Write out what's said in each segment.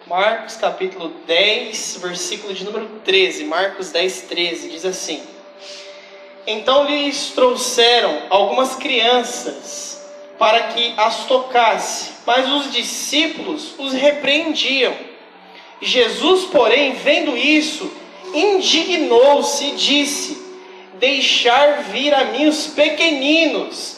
Marcos capítulo 10, versículo de número 13. Marcos 10, 13, diz assim: Então lhes trouxeram algumas crianças para que as tocasse, mas os discípulos os repreendiam. Jesus, porém, vendo isso, indignou-se e disse: Deixar vir a mim os pequeninos,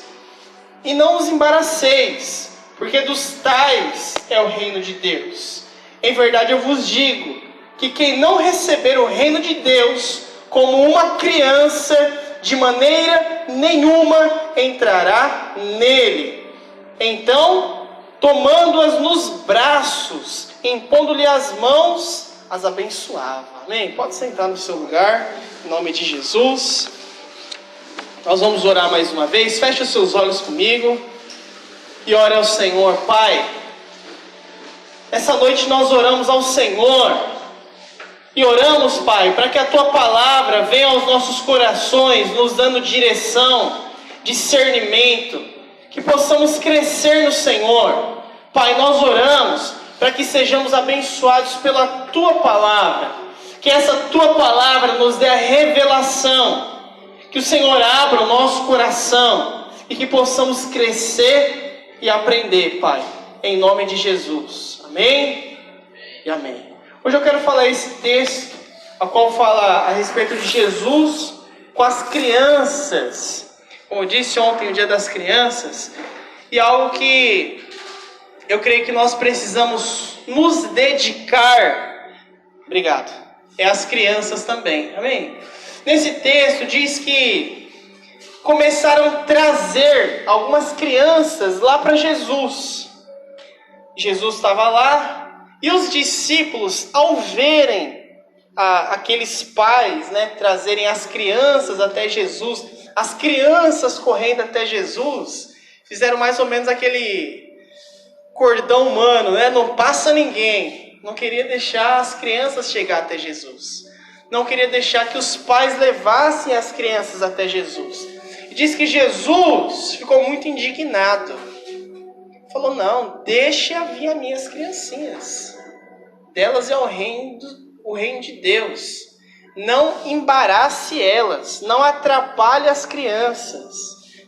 e não os embaraceis, porque dos tais é o reino de Deus. Em verdade eu vos digo, que quem não receber o reino de Deus como uma criança, de maneira nenhuma entrará nele. Então, tomando-as nos braços, impondo-lhe as mãos, as abençoava. Amém? Pode sentar no seu lugar, em nome de Jesus. Nós vamos orar mais uma vez. Feche os seus olhos comigo e ore ao Senhor. Pai, essa noite nós oramos ao Senhor e oramos, Pai, para que a Tua palavra venha aos nossos corações, nos dando direção, discernimento, que possamos crescer no Senhor. Pai, nós oramos para que sejamos abençoados pela Tua palavra, que essa Tua palavra nos dê a revelação, que o Senhor abra o nosso coração e que possamos crescer e aprender, Pai, em nome de Jesus. Amém e amém. Hoje eu quero falar esse texto, a qual fala a respeito de Jesus com as crianças. Como eu disse ontem, o Dia das Crianças, e algo que eu creio que nós precisamos nos dedicar, obrigado, é as crianças também, amém? Nesse texto diz que começaram a trazer algumas crianças lá para Jesus. Jesus estava lá e os discípulos, ao verem aqueles pais, trazerem as crianças até Jesus, as crianças correndo até Jesus, fizeram mais ou menos aquele cordão humano, não passa ninguém. Não queria deixar as crianças chegar até Jesus. Não queria deixar que os pais levassem as crianças até Jesus. E diz que Jesus ficou muito indignado. Falou, não, deixa vir as minhas criancinhas. Delas é o reino de Deus. Não embarace elas, não atrapalhe as crianças.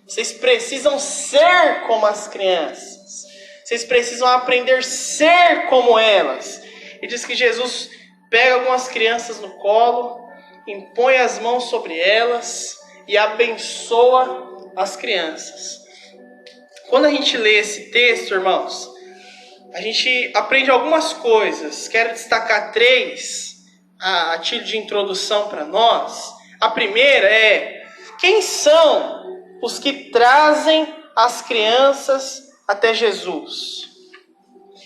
Vocês precisam ser como as crianças. Vocês precisam aprender a ser como elas. E diz que Jesus pega algumas crianças no colo, impõe as mãos sobre elas e abençoa as crianças. Quando a gente lê esse texto, irmãos, a gente aprende algumas coisas. Quero destacar 3 a título de introdução para nós. A primeira é: quem são os que trazem as crianças até Jesus?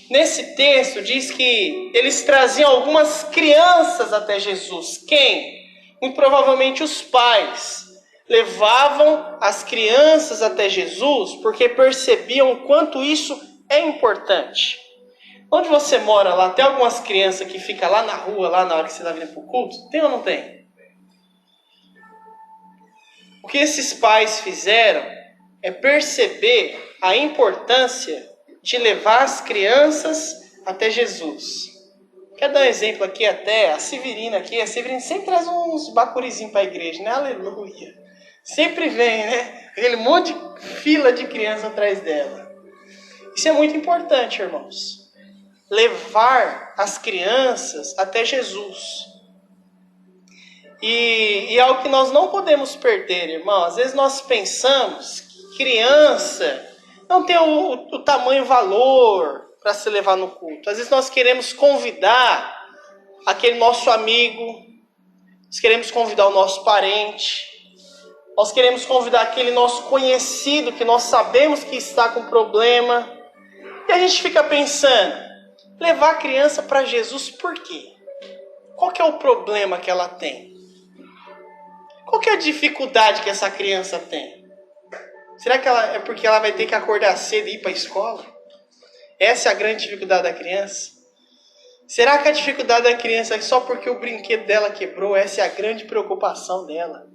Nesse texto diz que eles traziam algumas crianças até Jesus. Quem? Muito provavelmente os pais levavam as crianças até Jesus porque percebiam o quanto isso é importante. Onde você mora lá, tem algumas crianças que ficam lá na rua, lá na hora que você está vindo para o culto? Tem ou não tem? O que esses pais fizeram é perceber a importância de levar as crianças até Jesus. Quero dar um exemplo aqui até, a Severina aqui. A Severina sempre traz uns bacurizinhos para a igreja, né? Aleluia. Sempre vem, né? Aquele monte de fila de criança atrás dela. Isso é muito importante, irmãos. Levar as crianças até Jesus. E é algo que nós não podemos perder, irmão. Às vezes nós pensamos que criança não tem o tamanho valor para se levar no culto. Às vezes nós queremos convidar aquele nosso amigo, nós queremos convidar o nosso parente, nós queremos convidar aquele nosso conhecido que nós sabemos que está com problema. E a gente fica pensando, levar a criança para Jesus por quê? Qual que é o problema que ela tem? Qual que é a dificuldade que essa criança tem? Será que é porque ela vai ter que acordar cedo e ir para a escola? Essa é a grande dificuldade da criança? Será que a dificuldade da criança é só porque o brinquedo dela quebrou? Essa é a grande preocupação dela.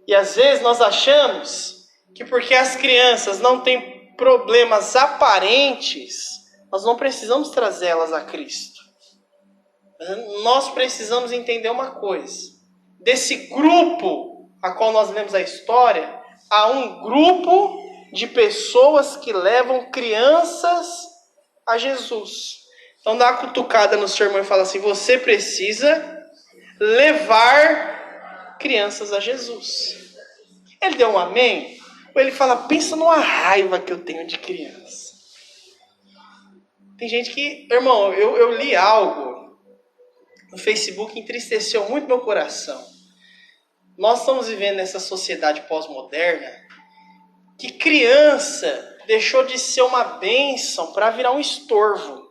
E às vezes nós achamos que porque as crianças não têm problemas aparentes, nós não precisamos trazê-las a Cristo. Nós precisamos entender uma coisa. Desse grupo a qual nós lemos a história, há um grupo de pessoas que levam crianças a Jesus. Então dá uma cutucada no seu irmão e fala assim: você precisa levar crianças a Jesus. Ele deu um amém? Ou ele fala: pensa numa raiva que eu tenho de criança. Tem gente que... Irmão, eu li algo no Facebook que entristeceu muito meu coração. Nós estamos vivendo nessa sociedade pós-moderna que criança deixou de ser uma bênção para virar um estorvo.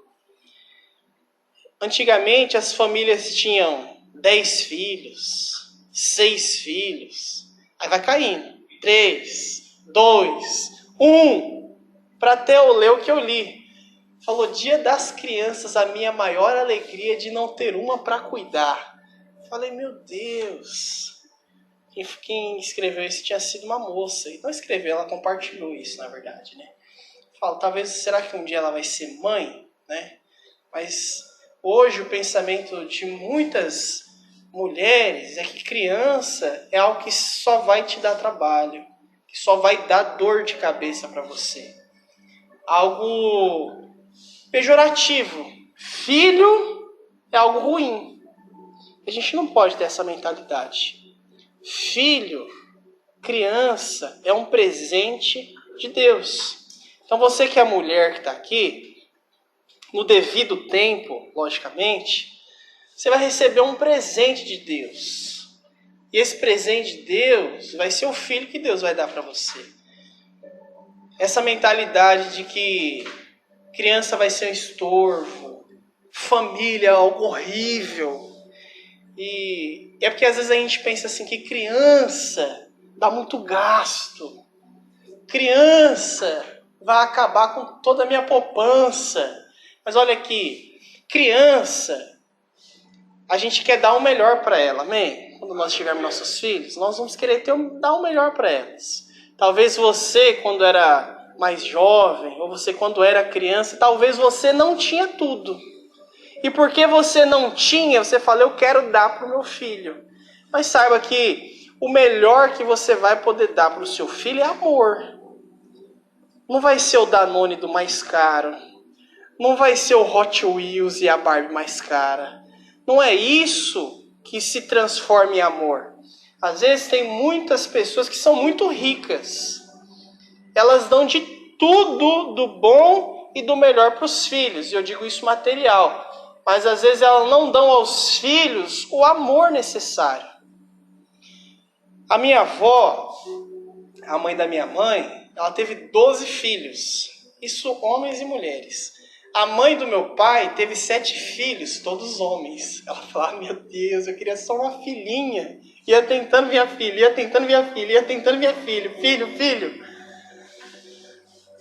Antigamente as famílias tinham 10 filhos, 6 filhos. Aí vai caindo. 3, 2, 1. Para até eu ler o que eu li. Falou: Dia das Crianças, a minha maior alegria de não ter uma para cuidar. Falei: meu Deus. Quem escreveu isso tinha sido uma moça. E não escreveu, ela compartilhou isso, na verdade, né? Falo: talvez, será que um dia ela vai ser mãe, né? Mas hoje o pensamento de muitas mulheres é que criança é algo que só vai te dar trabalho, que só vai dar dor de cabeça para você. Algo pejorativo. Filho é algo ruim. A gente não pode ter essa mentalidade. Filho, criança, é um presente de Deus. Então você que é a mulher que está aqui, no devido tempo, logicamente, você vai receber um presente de Deus. E esse presente de Deus vai ser o filho que Deus vai dar para você. Essa mentalidade de que criança vai ser um estorvo, família é algo horrível. E é porque às vezes a gente pensa assim que criança dá muito gasto. Criança vai acabar com toda a minha poupança. Mas olha aqui, criança, a gente quer dar o melhor para ela, amém? Quando nós tivermos nossos filhos, nós vamos querer dar o melhor para elas. Talvez você, quando era mais jovem, ou você quando era criança, talvez você não tinha tudo. E porque você não tinha, você fala: eu quero dar para o meu filho. Mas saiba que o melhor que você vai poder dar para o seu filho é amor. Não vai ser o Danone do mais caro. Não vai ser o Hot Wheels e a Barbie mais cara. Não é isso que se transforma em amor. Às vezes tem muitas pessoas que são muito ricas. Elas dão de tudo do bom e do melhor para os filhos. E eu digo isso material. Mas às vezes elas não dão aos filhos o amor necessário. A minha avó, a mãe da minha mãe, ela teve 12 filhos. Isso homens e mulheres. A mãe do meu pai teve 7 filhos, todos homens. Ela falava: meu Deus, eu queria só uma filhinha. Ia tentando minha filha, ia tentando minha filha, ia tentando minha filha. Filho.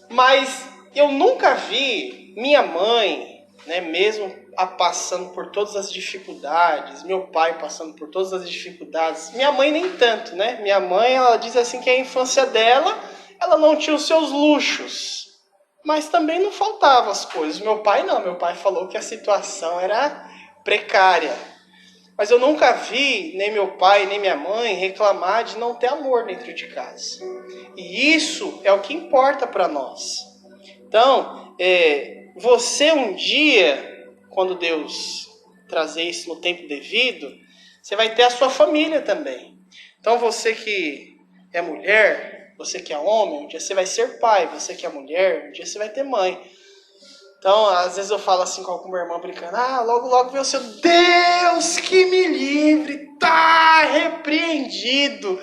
Mas eu nunca vi minha mãe, né, mesmo passando por todas as dificuldades, meu pai passando por todas as dificuldades, minha mãe nem tanto, né? Minha mãe, ela diz assim que a infância dela, ela não tinha os seus luxos, mas também não faltavam as coisas. Meu pai não, meu pai falou que a situação era precária, mas eu nunca vi nem meu pai nem minha mãe reclamar de não ter amor dentro de casa. E isso é o que importa para nós. Então, você um dia, quando Deus trazer isso no tempo devido, você vai ter a sua família também. Então você que é mulher, você que é homem, um dia você vai ser pai. Você que é mulher, um dia você vai ter mãe. Então, às vezes eu falo assim com alguma irmã brincando: logo vem o seu Deus que me livre, tá repreendido.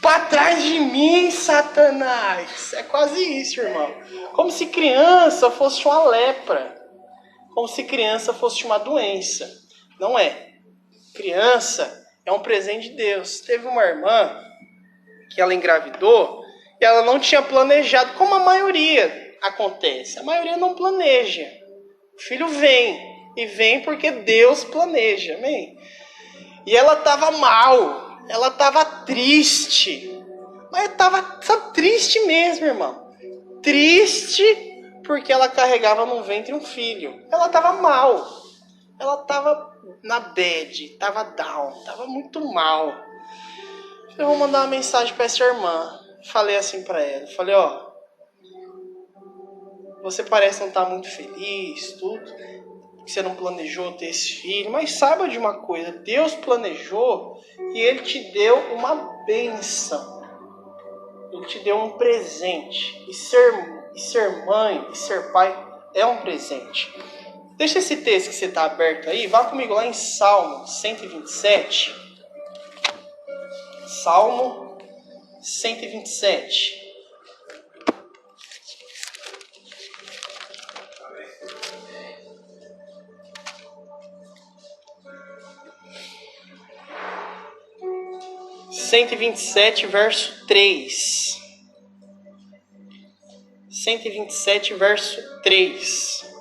Para trás de mim, Satanás. É quase isso, irmão. Como se criança fosse uma lepra. Como se criança fosse uma doença. Não é. Criança é um presente de Deus. Teve uma irmã que ela engravidou e ela não tinha planejado, como a maioria acontece. A maioria não planeja. O filho vem. E vem porque Deus planeja. Amém? E ela estava mal. Ela estava triste. Mas estava triste mesmo, irmão. Triste porque ela carregava no ventre um filho. Ela estava mal. Ela estava na bad, estava down, estava muito mal. Eu vou mandar uma mensagem para essa irmã. Falei assim para ela. Falei, ó, você parece não estar muito feliz, tudo. Que você não planejou ter esse filho. Mas saiba de uma coisa. Deus planejou e Ele te deu uma bênção. Ele te deu um presente. E ser mãe e ser pai é um presente. Deixa esse texto que você está aberto aí. Vá comigo lá em Salmo 127. Salmo 127. Verso 3. 127, verso 3.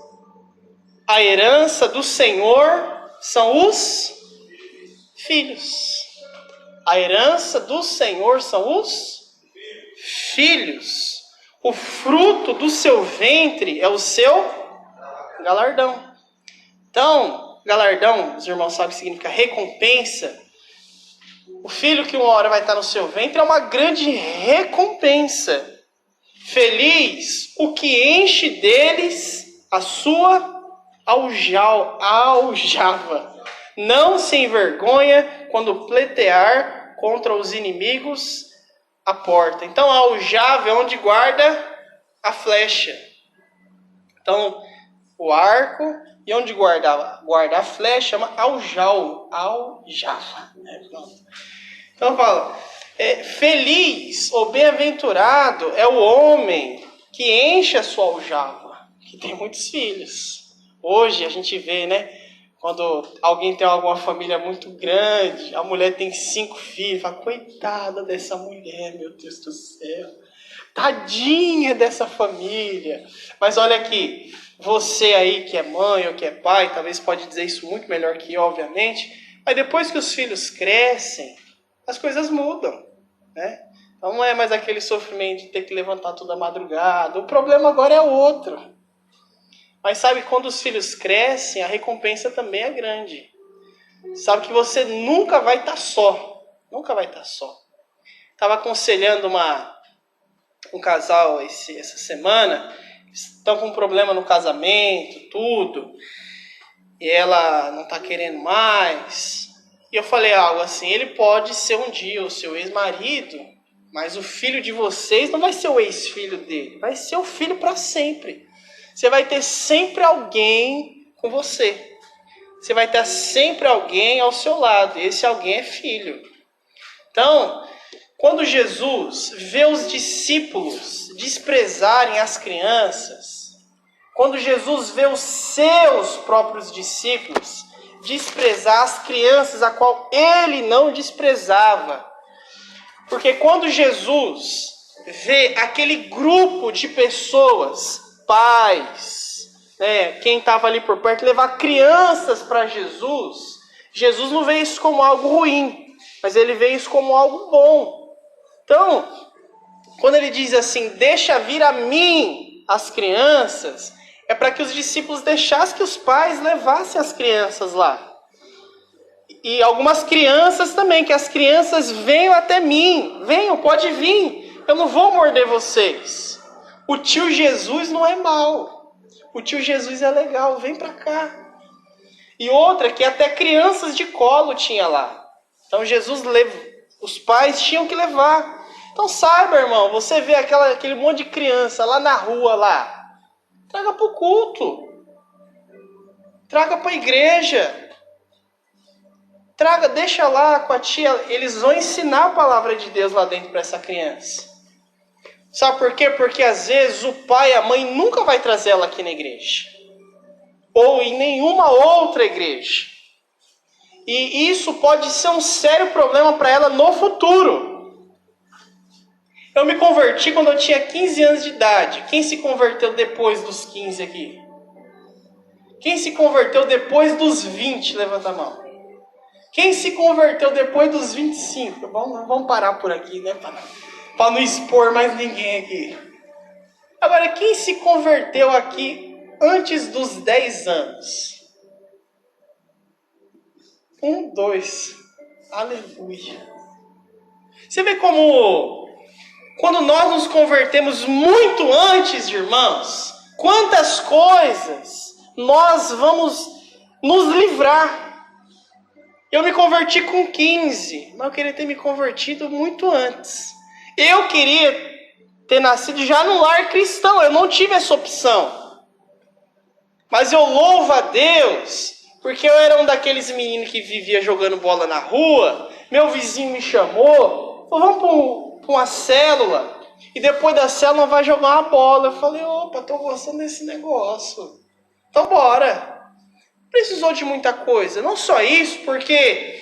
A herança do Senhor são os filhos. A herança do Senhor são os filhos. O fruto do seu ventre é o seu galardão. Então, galardão, os irmãos sabem que significa recompensa. O filho que uma hora vai estar no seu ventre é uma grande recompensa. Feliz o que enche deles a sua aljava. Não se envergonha quando pleitear contra os inimigos a porta. Então a aljava é onde guarda a flecha. Então o arco e onde guarda a flecha chama aljava. Então fala, feliz ou bem-aventurado é o homem que enche a sua aljava, que tem muitos filhos. Hoje a gente vê, né? Quando alguém tem alguma família muito grande, a mulher tem 5 filhos, fala, coitada dessa mulher, meu Deus do céu. Tadinha dessa família. Mas olha aqui, você aí que é mãe ou que é pai, talvez pode dizer isso muito melhor que eu, obviamente, mas depois que os filhos crescem, as coisas mudam, né? Então não é mais aquele sofrimento de ter que levantar toda a madrugada. O problema agora é outro. Mas sabe, quando os filhos crescem, a recompensa também é grande. Sabe que você nunca vai estar só. Nunca vai estar só. Estava aconselhando um casal essa semana. Estão com um problema no casamento, tudo. E ela não está querendo mais. E eu falei algo assim, ele pode ser um dia o seu ex-marido, mas o filho de vocês não vai ser o ex-filho dele. Vai ser o filho para sempre. Você vai ter sempre alguém com você. Você vai ter sempre alguém ao seu lado. E esse alguém é filho. Então, quando Jesus vê os discípulos desprezarem as crianças, quando Jesus vê os seus próprios discípulos desprezar as crianças a qual ele não desprezava, porque quando Jesus vê aquele grupo de pessoas, pais, quem estava ali por perto, levar crianças para Jesus, Jesus não vê isso como algo ruim, mas ele vê isso como algo bom. Então, quando ele diz assim, deixa vir a mim as crianças, é para que os discípulos deixassem que os pais levassem as crianças lá. E algumas crianças também, que as crianças venham até mim. Venham, pode vir. Eu não vou morder vocês. O tio Jesus não é mau. O tio Jesus é legal, vem para cá. E outra, que até crianças de colo tinha lá. Então Jesus os pais tinham que levar. Então saiba, irmão, você vê aquele monte de criança lá na rua lá. Traga para o culto. Traga para a igreja. Deixa lá com a tia. Eles vão ensinar a palavra de Deus lá dentro para essa criança. Sabe por quê? Porque às vezes o pai e a mãe nunca vai trazer ela aqui na igreja. Ou em nenhuma outra igreja. E isso pode ser um sério problema para ela no futuro. Eu me converti quando eu tinha 15 anos de idade. Quem se converteu depois dos 15 aqui? Quem se converteu depois dos 20? Levanta a mão. Quem se converteu depois dos 25? Vamos parar por aqui, né? Para não expor mais ninguém aqui. Agora, quem se converteu aqui antes dos 10 anos? 1, 2. Aleluia. Você vê como, quando nós nos convertemos muito antes, irmãos, quantas coisas nós vamos nos livrar. Eu me converti com 15, mas eu queria ter me convertido muito antes. Eu queria ter nascido já num lar cristão, eu não tive essa opção. Mas eu louvo a Deus, porque eu era um daqueles meninos que vivia jogando bola na rua, meu vizinho me chamou, falou, vamos para uma célula, e depois da célula vai jogar uma bola. Eu falei, opa, tô gostando desse negócio, então bora. Precisou de muita coisa, não só isso, porque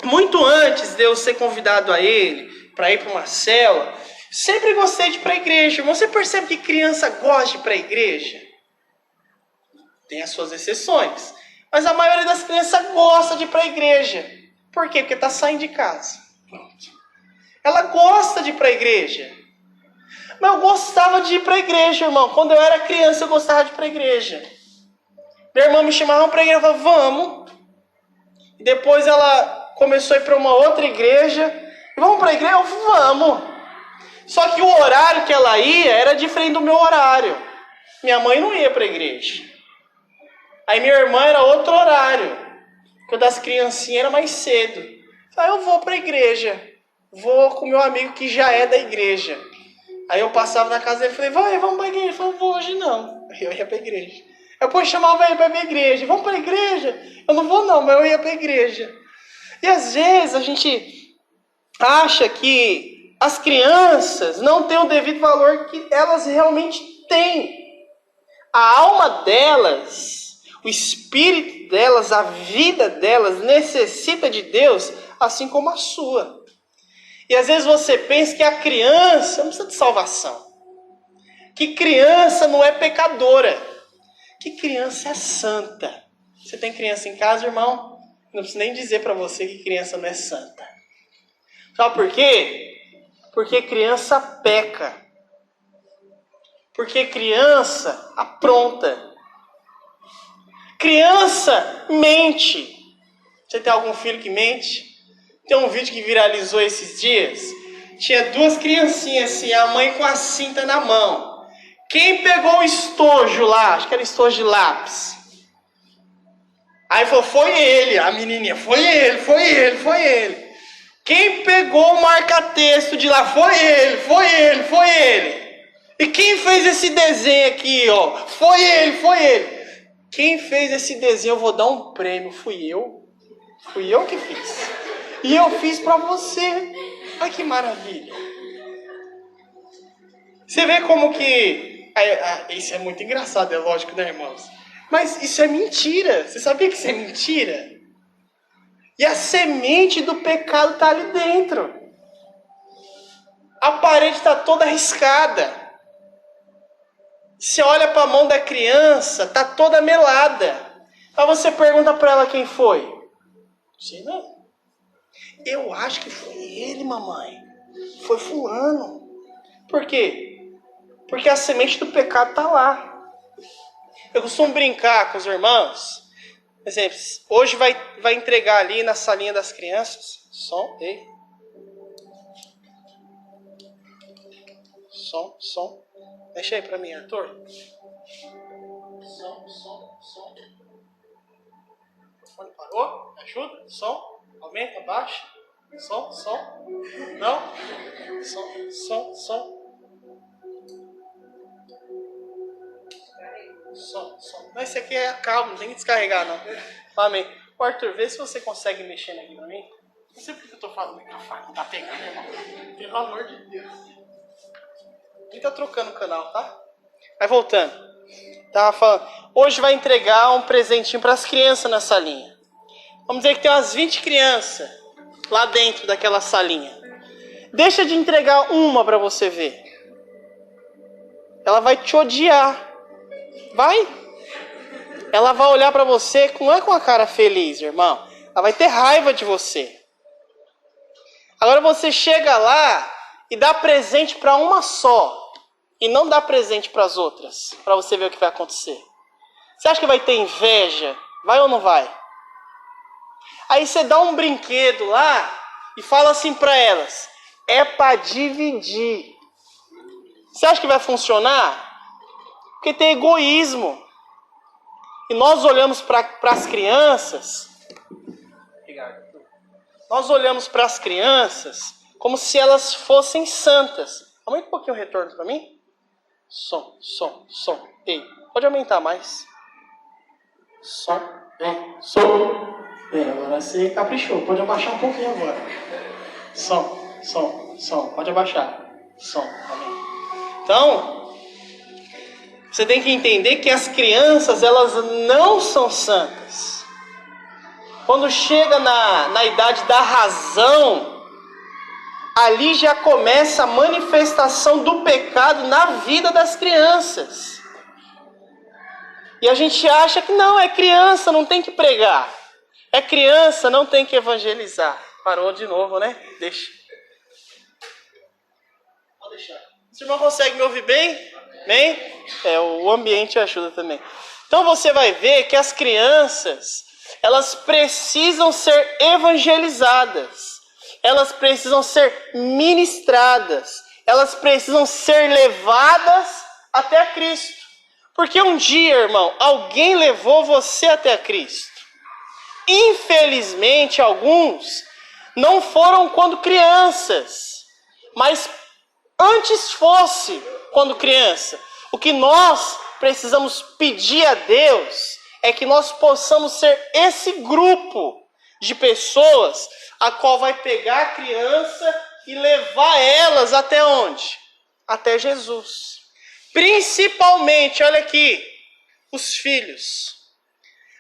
muito antes de eu ser convidado a ele, para ir para uma célula, sempre gostei de ir para a igreja. Você percebe que criança gosta de ir para a igreja? Tem as suas exceções, mas a maioria das crianças gosta de ir para a igreja. Por quê? Porque está saindo de casa. Pronto. Ela gosta de ir para a igreja. Mas eu gostava de ir para a igreja, irmão. Quando eu era criança, eu gostava de ir para a igreja. Minha irmã me chamava para a igreja, eu falava, vamos. E depois ela começou a ir para uma outra igreja. Vamos para a igreja? Eu falei, vamos. Só que o horário que ela ia era diferente do meu horário. Minha mãe não ia para a igreja. Aí minha irmã era outro horário. Porque o das criancinhas era mais cedo. Aí eu vou para a igreja. Vou com meu amigo que já é da igreja. Aí eu passava na casa dele e falei, vai, vamos para a igreja. Ele falou, vou hoje não. Aí eu ia para a igreja. Eu depois chamava ele para ir para a igreja. Vamos para a igreja? Eu não vou não, mas eu ia para a igreja. E às vezes a gente acha que as crianças não têm o devido valor que elas realmente têm. A alma delas, o espírito delas, a vida delas necessita de Deus, assim como a sua. E às vezes você pensa que a criança não precisa de salvação. Que criança não é pecadora. Que criança é santa. Você tem criança em casa, irmão? Não preciso nem dizer para você que criança não é santa. Sabe por quê? Porque criança peca. Porque criança apronta. Criança mente. Você tem algum filho que mente? Tem um vídeo que viralizou esses dias. Tinha 2 criancinhas assim, a mãe com a cinta na mão. Quem pegou o estojo lá? Acho que era estojo de lápis. Aí falou, foi ele. A menininha, foi ele. Quem pegou o marca-texto de lá? Foi ele. E quem fez esse desenho aqui, ó? Foi ele. Quem fez esse desenho, eu vou dar um prêmio. Fui eu que fiz. E eu fiz pra você. Olha que maravilha. Você vê como que... isso é muito engraçado, é lógico, né, irmãos? Mas isso é mentira. Você sabia que isso é mentira? E a semente do pecado está ali dentro. A parede está toda arriscada. Você olha para a mão da criança, está toda melada. Aí você pergunta para ela quem foi. Sei não. Eu acho que foi ele, mamãe. Foi fulano. Por quê? Porque a semente do pecado está lá. Eu costumo brincar com os irmãos. Por exemplo, hoje vai entregar ali na salinha das crianças. Som, ei. Som. Deixa aí pra mim, Arthur. Som. O fone parou? Ajuda? Som. Aumenta, baixa. Som. Não? Som. Som. Não, esse aqui é calmo, não tem que descarregar não. Amém. O Arthur, vê se você consegue mexer aqui pra mim. Não sei porque eu tô falando no microfone, não tá pegando, irmão. Pelo amor de Deus. Ele tá trocando o canal, tá? Vai voltando. Tava falando. Hoje vai entregar um presentinho pras crianças na salinha. Vamos dizer que tem umas 20 crianças lá dentro daquela salinha. Deixa de entregar uma pra você ver. Ela vai te odiar. Vai. Ela vai olhar pra você, não é com a cara feliz, irmão. Ela vai ter raiva de você. Agora você chega lá e dá presente pra uma só. e não dá presente para as outras, para você ver o que vai acontecer? Você acha que vai ter inveja? Vai ou não vai? Aí você dá um brinquedo lá e fala assim para elas: é para dividir. Você acha que vai funcionar? Porque tem egoísmo. E nós olhamos para as crianças, como se elas fossem santas. Aumenta um pouquinho o retorno para mim. Som. Ei, pode aumentar mais. Som. Agora você caprichou. Pode abaixar um pouquinho agora. Som. Pode abaixar. Som. Amém. Então, você tem que entender que as crianças, elas não são santas. Quando chega na idade da razão, ali já começa a manifestação do pecado na vida das crianças. E a gente acha que não, é criança, não tem que pregar. É criança, não tem que evangelizar. Parou de novo, né? Deixa. Pode deixar. Esse irmão consegue me ouvir bem? Bem? O ambiente ajuda também. Então você vai ver que as crianças, elas precisam ser evangelizadas. Elas precisam ser ministradas. Elas precisam ser levadas até a Cristo. Porque um dia, irmão, alguém levou você até a Cristo. Infelizmente, alguns não foram quando crianças, mas antes fosse quando criança. O que nós precisamos pedir a Deus é que nós possamos ser esse grupo de pessoas a qual vai pegar a criança e levar elas até onde? Até Jesus. Principalmente, olha aqui, os filhos.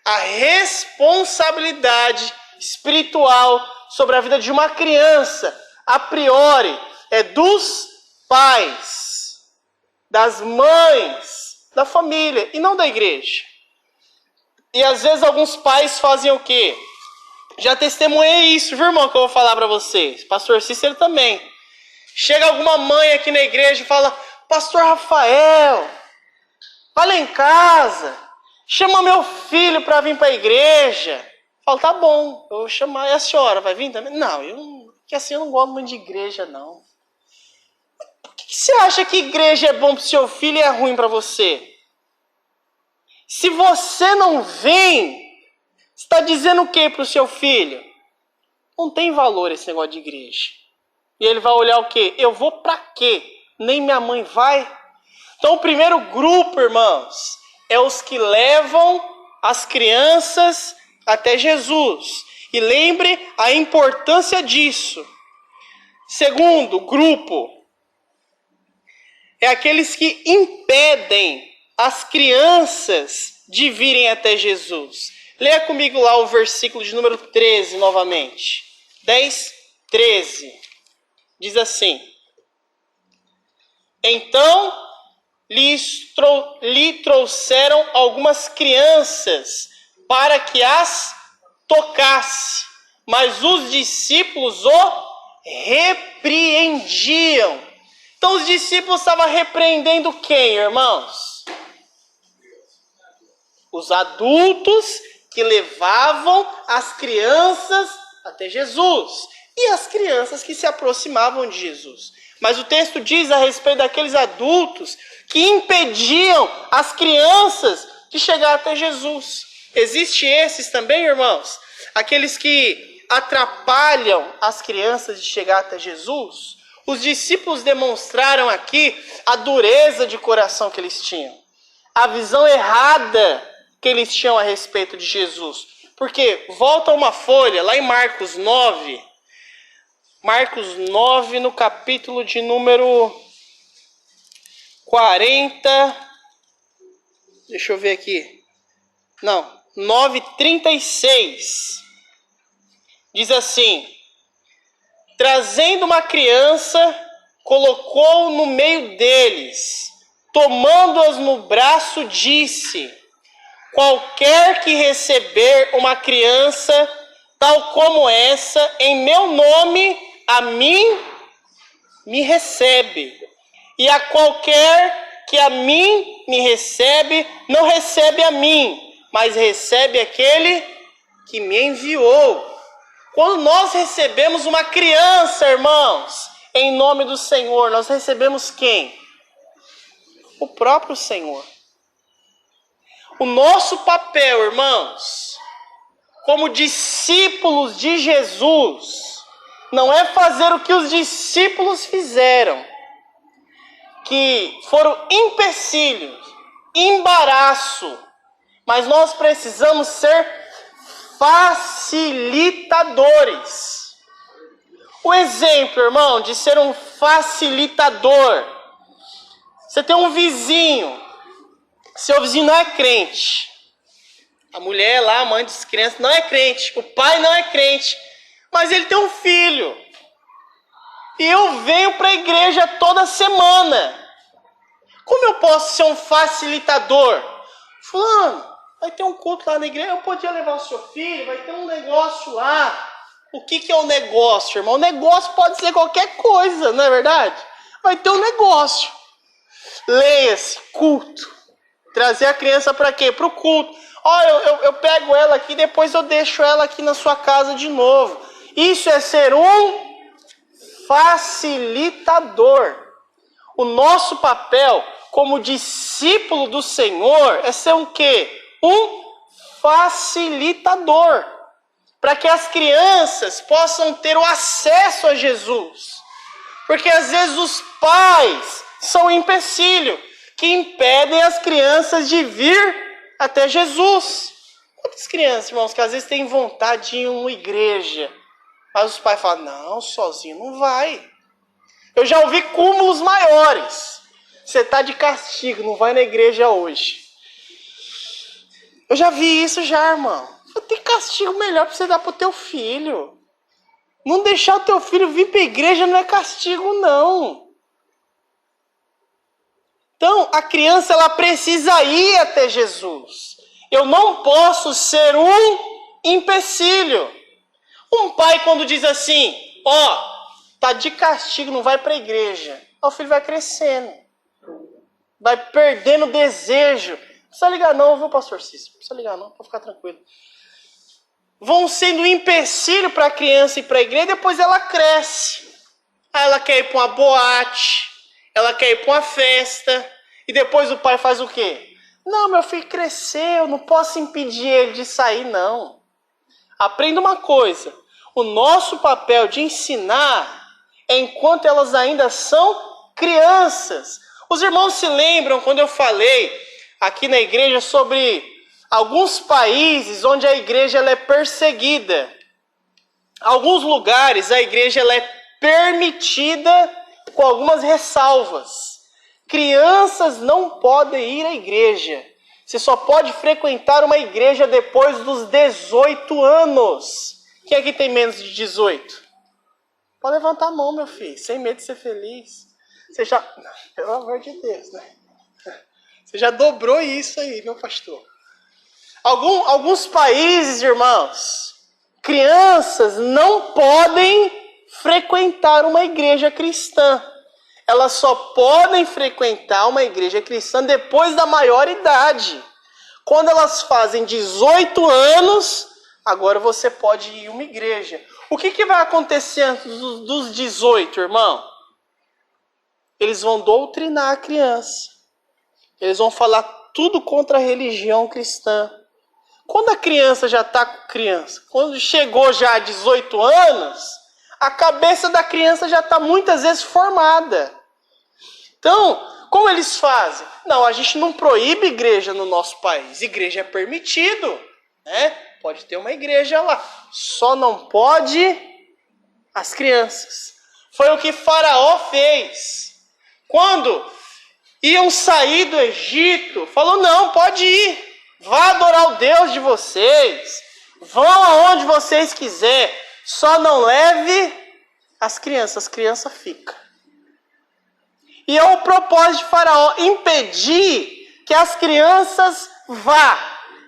A responsabilidade espiritual sobre a vida de uma criança, a priori, é dos pais, das mães, da família e não da igreja. E às vezes alguns pais fazem o quê? Já testemunhei isso, viu, irmão, que eu vou falar para vocês. Pastor Cícero também. Chega alguma mãe aqui na igreja e fala: Pastor Rafael, vai lá em casa, chama meu filho para vir para a igreja. Eu falo: tá bom, eu vou chamar. E a senhora vai vir também? Não, porque assim eu não gosto muito de igreja, não. Por que você acha que igreja é bom para o seu filho e é ruim para você? Se você não vem, você está dizendo o que para o seu filho? Não tem valor esse negócio de igreja. E ele vai olhar o quê? Eu vou para quê? Nem minha mãe vai. Então o primeiro grupo, irmãos, é os que levam as crianças até Jesus. E lembre a importância disso. Segundo grupo é aqueles que impedem as crianças de virem até Jesus. Leia comigo lá o versículo de número 13 novamente. 10, 13. Diz assim: então lhe trouxeram algumas crianças para que as tocasse, mas os discípulos o repreendiam. Então os discípulos estavam repreendendo quem, irmãos? Os adultos que levavam as crianças até Jesus e as crianças que se aproximavam de Jesus. Mas o texto diz a respeito daqueles adultos que impediam as crianças de chegar até Jesus. Existem esses também, irmãos? Aqueles que atrapalham as crianças de chegar até Jesus. Os discípulos demonstraram aqui a dureza de coração que eles tinham. A visão errada que eles tinham a respeito de Jesus. Porque, volta uma folha, lá em Marcos 9. Marcos 9, no capítulo de número 40. Deixa eu ver aqui. Não, 9:36. Diz assim: trazendo uma criança, colocou no meio deles, tomando-as no braço, disse: qualquer que receber uma criança tal como essa, em meu nome, a mim me recebe. E a qualquer que a mim me recebe, não recebe a mim, mas recebe aquele que me enviou. Quando nós recebemos uma criança, irmãos, em nome do Senhor, nós recebemos quem? O próprio Senhor. O nosso papel, irmãos, como discípulos de Jesus, não é fazer o que os discípulos fizeram, que foram empecilhos, embaraço, mas nós precisamos ser facilitadores. O exemplo, irmão, de ser um facilitador. Você tem um vizinho, seu vizinho não é crente. A mulher lá, a mãe das crianças, não é crente. O pai não é crente. Mas ele tem um filho. E eu venho para a igreja toda semana. Como eu posso ser um facilitador? Fulano, vai ter um culto lá na igreja, eu podia levar o seu filho, vai ter um negócio lá. O que é um negócio, irmão? Um negócio pode ser qualquer coisa, não é verdade? Vai ter um negócio. Leia-se, culto. Trazer a criança para quê? Para o culto. Eu pego ela aqui, depois eu deixo ela aqui na sua casa de novo. Isso é ser um facilitador. O nosso papel como discípulo do Senhor é ser um quê? Um facilitador. Para que as crianças possam ter o acesso a Jesus. Porque às vezes os pais são um empecilho que impedem as crianças de vir até Jesus. Quantas crianças, irmãos, que às vezes têm vontade de ir em uma igreja, mas os pais falam, não, sozinho não vai. Eu já ouvi cúmulos maiores. Você está de castigo, não vai na igreja hoje. Eu já vi isso já, irmão. Tem castigo melhor para você dar para o teu filho. Não deixar o teu filho vir para a igreja não é castigo, não. Então, a criança ela precisa ir até Jesus. Eu não posso ser um empecilho. Um pai quando diz assim, tá de castigo, não vai para a igreja. O filho vai crescendo. Vai perdendo o desejo. Não precisa ligar não, viu, pastor Cícero? Não precisa ligar não, para ficar tranquilo. Vão sendo um empecilho para a criança ir para a igreja, depois ela cresce. Aí ela quer ir para uma boate, ela quer ir para uma festa, e depois o pai faz o quê? Não, meu filho cresceu, não posso impedir ele de sair, não. Aprenda uma coisa, o nosso papel de ensinar é enquanto elas ainda são crianças. Os irmãos se lembram quando eu falei aqui na igreja sobre alguns países onde a igreja ela é perseguida. Alguns lugares a igreja ela é permitida com algumas ressalvas. Crianças não podem ir à igreja. Você só pode frequentar uma igreja depois dos 18 anos. Quem aqui tem menos de 18? Pode levantar a mão, meu filho, sem medo de ser feliz. Você já... Pelo amor de Deus, né? Você já dobrou isso aí, meu pastor. Alguns países, irmãos, crianças não podem frequentar uma igreja cristã. Elas só podem frequentar uma igreja cristã depois da maioridade. Quando elas fazem 18 anos, agora você pode ir a uma igreja. O que vai acontecer antes dos 18, irmão? Eles vão doutrinar a criança. Eles vão falar tudo contra a religião cristã. Quando a criança já está com criança, quando chegou já a 18 anos, a cabeça da criança já está muitas vezes formada. Então, como eles fazem? Não, a gente não proíbe igreja no nosso país. Igreja é permitido, né? Pode ter uma igreja lá. Só não pode as crianças. Foi o que Faraó fez. Quando iam sair do Egito, falou, não, pode ir. Vá adorar o Deus de vocês. Vão aonde vocês quiserem. Só não leve as crianças ficam. E é o propósito de Faraó, impedir que as crianças vá.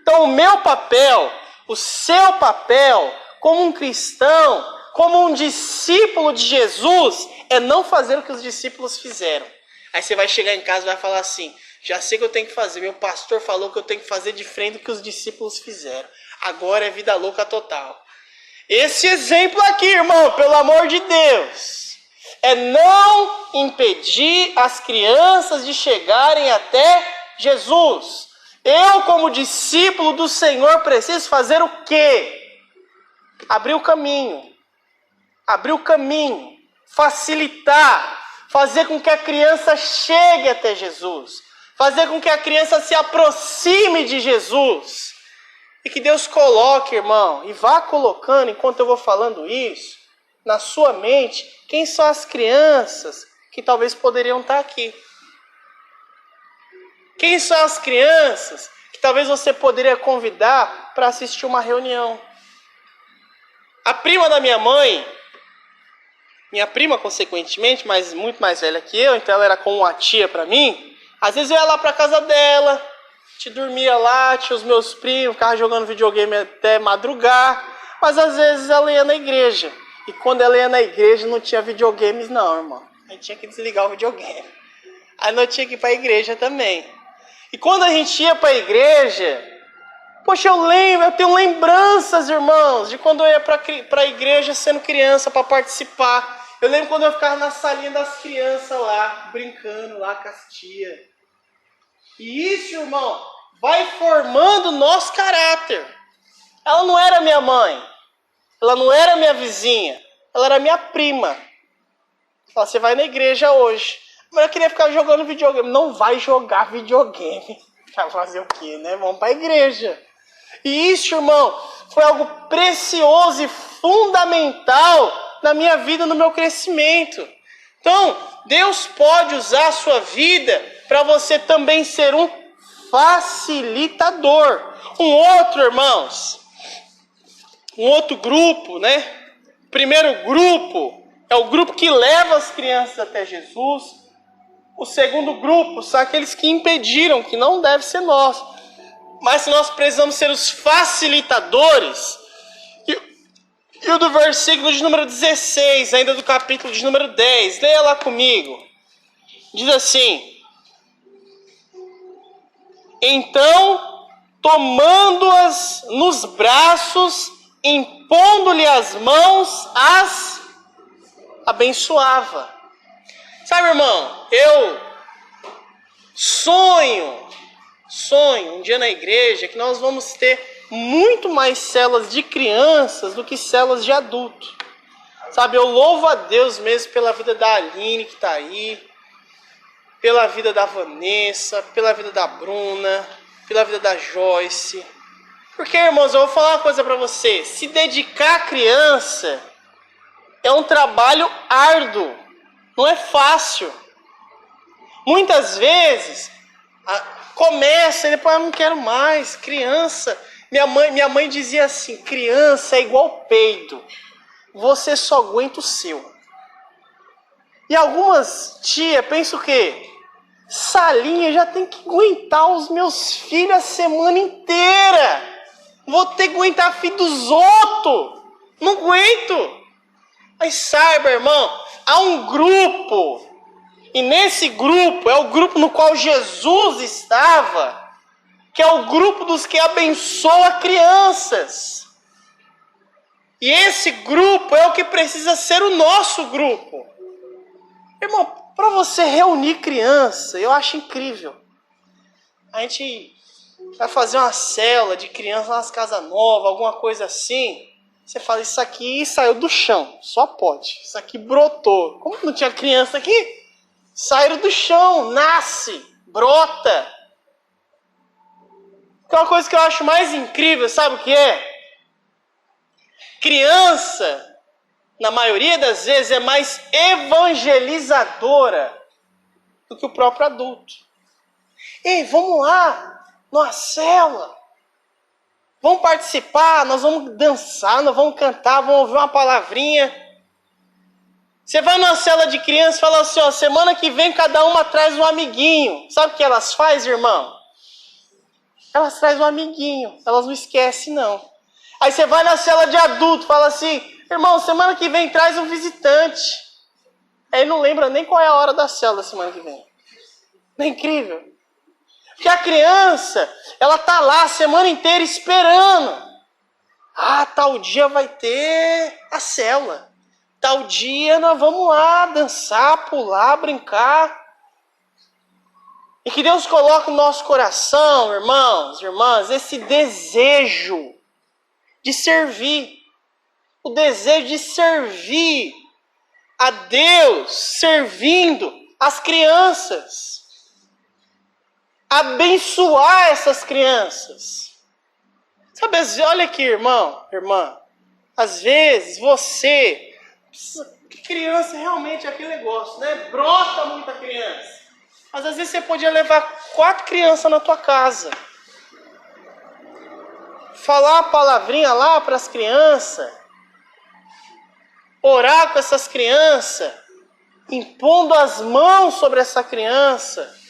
Então o meu papel, o seu papel, como um cristão, como um discípulo de Jesus, é não fazer o que os discípulos fizeram. Aí você vai chegar em casa e vai falar assim: já sei o que eu tenho que fazer. Meu pastor falou que eu tenho que fazer diferente do que os discípulos fizeram. Agora é vida louca total. Esse exemplo aqui, irmão, pelo amor de Deus, é não impedir as crianças de chegarem até Jesus. Eu, como discípulo do Senhor, preciso fazer o quê? Abrir o caminho. Abrir o caminho. Facilitar. Fazer com que a criança chegue até Jesus. Fazer com que a criança se aproxime de Jesus. E que Deus coloque, irmão, e vá colocando, enquanto eu vou falando isso, na sua mente, quem são as crianças que talvez poderiam estar aqui. Quem são as crianças que talvez você poderia convidar para assistir uma reunião. A prima da minha mãe, minha prima consequentemente, mas muito mais velha que eu, então ela era como uma tia para mim. Às vezes eu ia lá para casa dela, te dormia lá, tinha os meus primos, ficava jogando videogame até madrugar, mas às vezes ela ia na igreja. E quando ela ia na igreja não tinha videogames não, irmão. A gente tinha que desligar o videogame. Aí nós tinha que ir para a igreja também. E quando a gente ia para a igreja, poxa, eu tenho lembranças, irmãos, de quando eu ia para a igreja sendo criança para participar. Eu lembro quando eu ficava na salinha das crianças lá, brincando lá com as tias. E isso, irmão, vai formando o nosso caráter. Ela não era minha mãe, ela não era minha vizinha, ela era minha prima. Ela, você vai na igreja hoje. Mas eu queria ficar jogando videogame. Não vai jogar videogame. Vai fazer o quê, né? Vamos para a igreja. E isso, irmão, foi algo precioso e fundamental na minha vida, no meu crescimento. Então, Deus pode usar a sua vida para você também ser um facilitador. Um outro, irmãos, um outro grupo, né? O primeiro grupo é o grupo que leva as crianças até Jesus. O segundo grupo são aqueles que impediram, que não deve ser nós. Mas nós precisamos ser os facilitadores. E o do versículo de número 16, ainda do capítulo de número 10. Leia lá comigo. Diz assim: então, tomando-as nos braços, impondo-lhe as mãos, as abençoava. Sabe, irmão, eu sonho um dia na igreja que nós vamos ter muito mais células de crianças do que células de adulto. Sabe, eu louvo a Deus mesmo pela vida da Aline que está aí, pela vida da Vanessa, pela vida da Bruna, pela vida da Joyce. Porque, irmãos, eu vou falar uma coisa para você. Se dedicar à criança é um trabalho árduo, não é fácil. Muitas vezes começa e depois eu não quero mais. Criança, minha mãe dizia assim: criança é igual peido, você só aguenta o seu. E algumas tias pensam o quê? Salinha já tem que aguentar os meus filhos a semana inteira. Vou ter que aguentar filho dos outros. Não aguento. Mas saiba, irmão, há um grupo. E nesse grupo, é o grupo no qual Jesus estava, que é o grupo dos que abençoa crianças. E esse grupo é o que precisa ser o nosso grupo. Irmão, para você reunir criança, eu acho incrível. A gente vai fazer uma célula de crianças nas casas novas, alguma coisa assim. Você fala, isso aqui saiu do chão, só pode. Isso aqui brotou. Como não tinha criança aqui? Saíram do chão, nasce, brota. Que é uma coisa que eu acho mais incrível, sabe o que é? Criança, na maioria das vezes, é mais evangelizadora do que o próprio adulto. Ei, vamos lá, numa célula. Vamos participar, nós vamos dançar, nós vamos cantar, vamos ouvir uma palavrinha. Você vai numa célula de criança e fala assim, ó, semana que vem cada uma traz um amiguinho. Sabe o que elas fazem, irmão? Elas trazem um amiguinho, elas não esquecem, não. Aí você vai na célula de adulto e fala assim, irmão, semana que vem traz um visitante. Aí não lembra nem qual é a hora da célula semana que vem. Não é incrível? Porque a criança, ela tá lá a semana inteira esperando. Ah, tal dia vai ter a célula. Tal dia nós vamos lá dançar, pular, brincar. E que Deus coloque no nosso coração, irmãos, irmãs, esse desejo de servir. O desejo de servir a Deus, servindo as crianças. Abençoar essas crianças. Sabe, olha aqui, irmão, irmã. Às vezes você, criança realmente é aquele negócio, né? Brota muita criança. Mas às vezes você podia levar 4 crianças na tua casa. Falar a palavrinha lá para as crianças. Orar com essas crianças. Impondo as mãos sobre essa criança.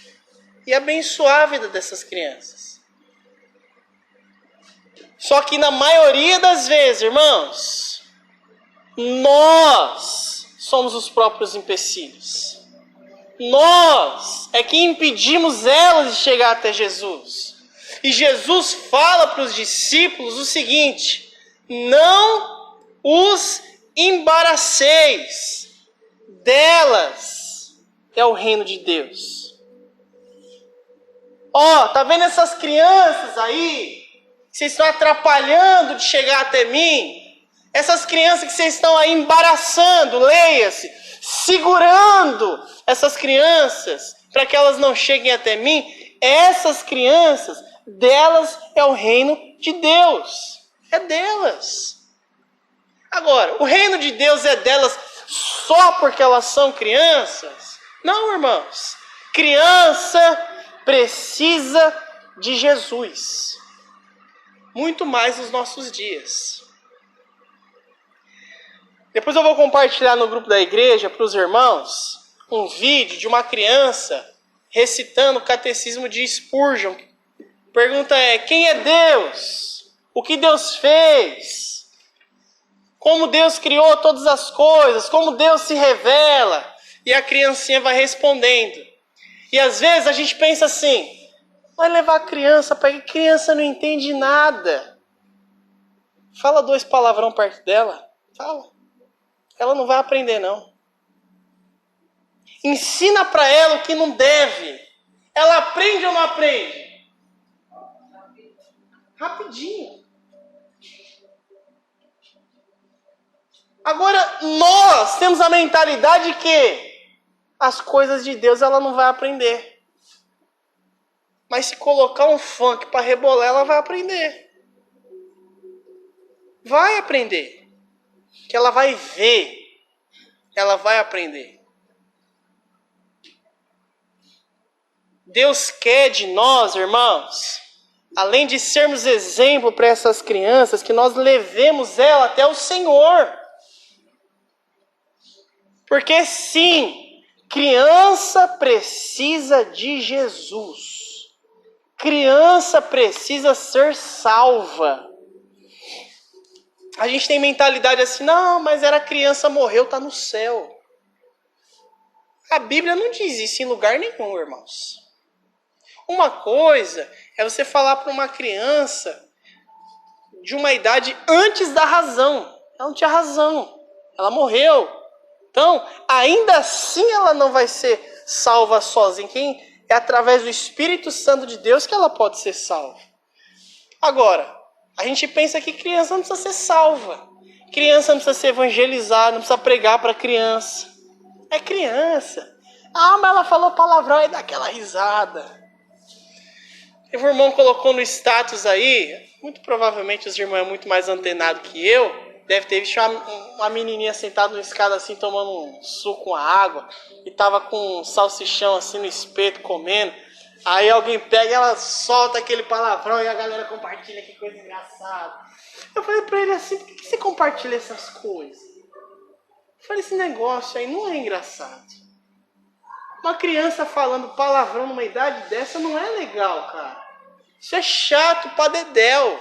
E abençoar a vida dessas crianças. Só que na maioria das vezes, irmãos, nós somos os próprios empecilhos. Nós é que impedimos elas de chegar até Jesus. E Jesus fala para os discípulos o seguinte: não os embaraceis, delas é o reino de Deus. Ó, tá vendo essas crianças aí? Vocês estão atrapalhando de chegar até mim? Essas crianças que vocês estão aí embaraçando, leia-se, segurando essas crianças para que elas não cheguem até mim, essas crianças, delas é o reino de Deus. É delas. Agora, o reino de Deus é delas só porque elas são crianças? Não, irmãos. Criança precisa de Jesus. Muito mais nos nossos dias. Depois eu vou compartilhar no grupo da igreja para os irmãos um vídeo de uma criança recitando o catecismo de Spurgeon. A pergunta é: quem é Deus? O que Deus fez? Como Deus criou todas as coisas? Como Deus se revela? E a criancinha vai respondendo. E às vezes a gente pensa assim: vai levar a criança para que a criança não entende nada. Fala 2 palavrão perto dela. Fala. Ela não vai aprender, não. Ensina para ela o que não deve. Ela aprende ou não aprende? Rapidinho. Agora, nós temos a mentalidade que as coisas de Deus ela não vai aprender. Mas se colocar um funk para rebolar, ela vai aprender. Vai aprender. Que ela vai ver. Ela vai aprender. Deus quer de nós, irmãos, além de sermos exemplo para essas crianças, que nós levemos ela até o Senhor. Porque sim, criança precisa de Jesus. Criança precisa ser salva. A gente tem mentalidade assim: não, mas era criança, morreu, está no céu. A Bíblia não diz isso em lugar nenhum, irmãos. Uma coisa é você falar para uma criança de uma idade antes da razão. Ela não tinha razão. Ela morreu. Então, ainda assim ela não vai ser salva sozinha. É através do Espírito Santo de Deus que ela pode ser salva. Agora, a gente pensa que criança não precisa ser salva. Criança não precisa ser evangelizada, não precisa pregar para criança. É criança. Ah, mas ela falou palavrão e dá aquela risada. E o irmão colocou no status aí, muito provavelmente os irmãos é muito mais antenado que eu, deve ter visto uma menininha sentada no escada assim, tomando um suco com água, e tava com um salsichão assim no espeto, comendo. Aí alguém pega e ela solta aquele palavrão e a galera compartilha, que coisa engraçada. Eu falei pra ele assim: por que você compartilha essas coisas? Eu falei: esse negócio aí não é engraçado. Uma criança falando palavrão numa idade dessa não é legal, cara. Isso é chato pra dedéu.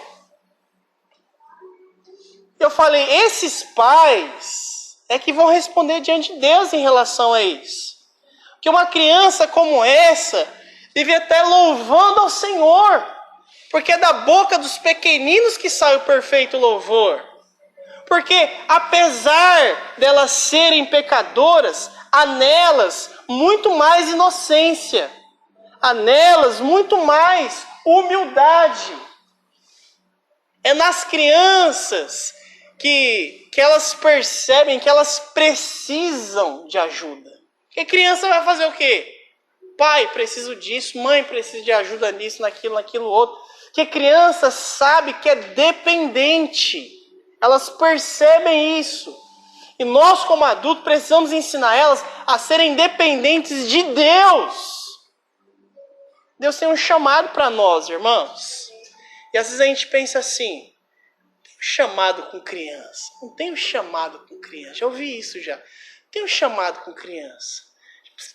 Eu falei: esses pais é que vão responder diante de Deus em relação a isso. Porque uma criança como essa, devia estar louvando ao Senhor, porque é da boca dos pequeninos que sai o perfeito louvor. Porque apesar delas serem pecadoras, há nelas muito mais inocência, há nelas muito mais humildade. É nas crianças que elas percebem que elas precisam de ajuda. Porque criança vai fazer o quê? Pai, preciso disso, mãe, preciso de ajuda nisso, naquilo outro. Porque criança sabe que é dependente. Elas percebem isso. E nós, como adultos, precisamos ensinar elas a serem dependentes de Deus. Deus tem um chamado para nós, irmãos. E às vezes a gente pensa assim, tem um chamado com criança. Não tem um chamado com criança. Já ouvi isso já. Tem um chamado com criança.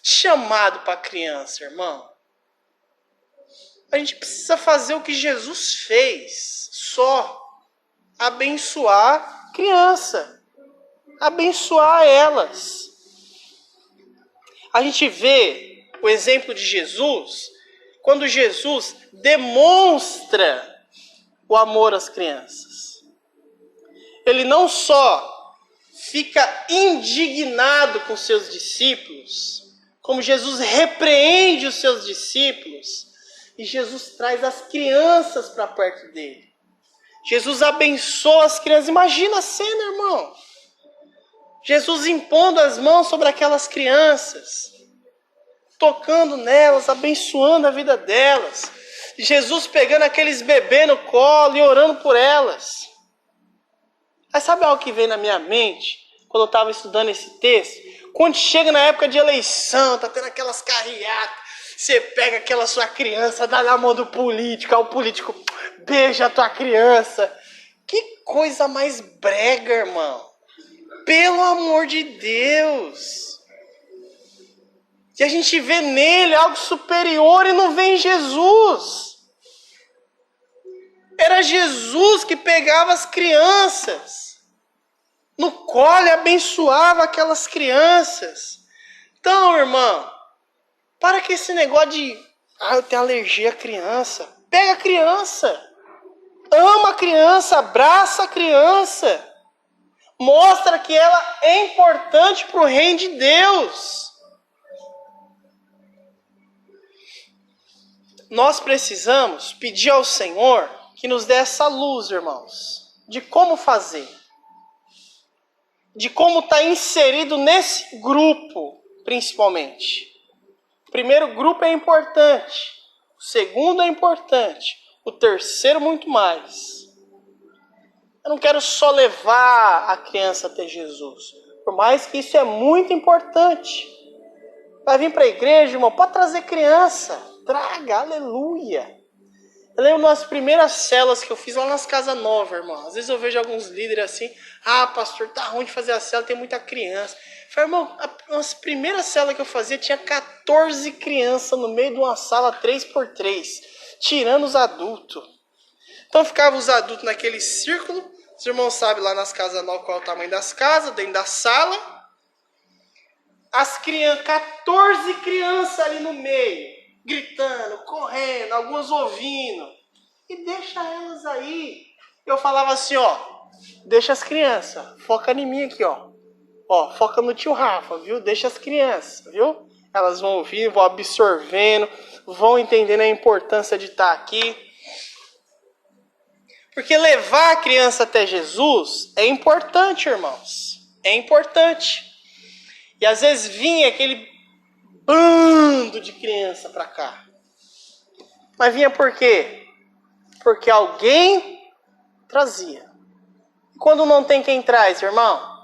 Chamado para criança, irmão. A gente precisa fazer o que Jesus fez. Só abençoar criança. Abençoar elas. A gente vê o exemplo de Jesus, quando Jesus demonstra o amor às crianças. Ele não só fica indignado com seus discípulos, como Jesus repreende os seus discípulos, e Jesus traz as crianças para perto dele. Jesus abençoa as crianças. Imagina a cena, irmão. Jesus impondo as mãos sobre aquelas crianças, tocando nelas, abençoando a vida delas. Jesus pegando aqueles bebês no colo e orando por elas. Mas sabe algo que veio na minha mente quando eu estava estudando esse texto? Quando chega na época de eleição, tá tendo aquelas carreatas, você pega aquela sua criança, dá na mão do político, aí o político beija a tua criança. Que coisa mais brega, irmão. Pelo amor de Deus. E a gente vê nele algo superior e não vê em Jesus. Era Jesus que pegava as crianças no colo e abençoava aquelas crianças. Então, irmão, para com esse negócio de eu tenho alergia à criança. Pega a criança. Ama a criança, abraça a criança. Mostra que ela é importante para o reino de Deus. Nós precisamos pedir ao Senhor que nos dê essa luz, irmãos, de como fazer. De como estar inserido nesse grupo, principalmente. O primeiro grupo é importante. O segundo é importante. O terceiro, muito mais. Eu não quero só levar a criança até Jesus. Por mais que isso é muito importante. Vai vir para a igreja, irmão, pode trazer criança. Traga, aleluia. Eu lembro das primeiras células que eu fiz lá nas Casas Novas, irmão. Às vezes eu vejo alguns líderes assim. Pastor, tá ruim de fazer a célula, tem muita criança. Eu falei, irmão, as primeiras células que eu fazia tinha 14 crianças no meio de uma sala 3x3. Tirando os adultos. Então ficavam os adultos naquele círculo. Os irmãos sabem lá nas Casas Novas qual é o tamanho das casas, dentro da sala. As crianças, 14 crianças ali no meio, gritando, correndo, algumas ouvindo. E deixa elas aí. Eu falava assim, deixa as crianças, foca em mim aqui, foca no tio Rafa, viu? Deixa as crianças, viu? Elas vão ouvir, vão absorvendo, vão entendendo a importância de estar aqui. Porque levar a criança até Jesus é importante, irmãos. É importante. E às vezes vinha aquele bando de criança para cá. Mas vinha por quê? Porque alguém trazia. E quando não tem quem traz, irmão,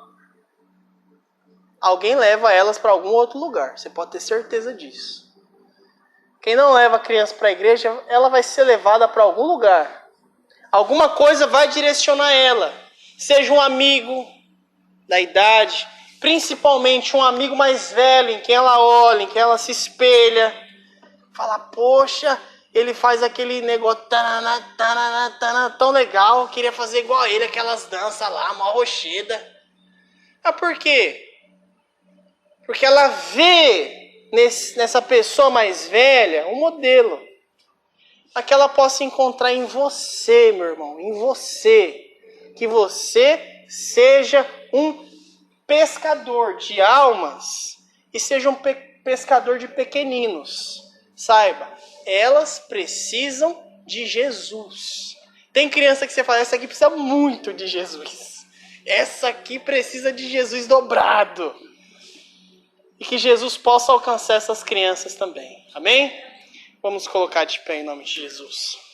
alguém leva elas para algum outro lugar. Você pode ter certeza disso. Quem não leva a criança para a igreja, ela vai ser levada para algum lugar. Alguma coisa vai direcionar ela. Seja um amigo da idade, principalmente um amigo mais velho, em quem ela olha, em quem ela se espelha. Fala, poxa, ele faz aquele negócio tão legal, eu queria fazer igual a ele, aquelas danças lá, mó rocheda. Mas por quê? Porque ela vê nessa pessoa mais velha um modelo. Para que ela possa encontrar em você, meu irmão, em você. Que você seja um pescador de almas e seja um pescador de pequeninos. Saiba, elas precisam de Jesus. Tem criança que você fala, essa aqui precisa muito de Jesus. Essa aqui precisa de Jesus dobrado. E que Jesus possa alcançar essas crianças também. Amém? Vamos colocar de pé em nome de Jesus.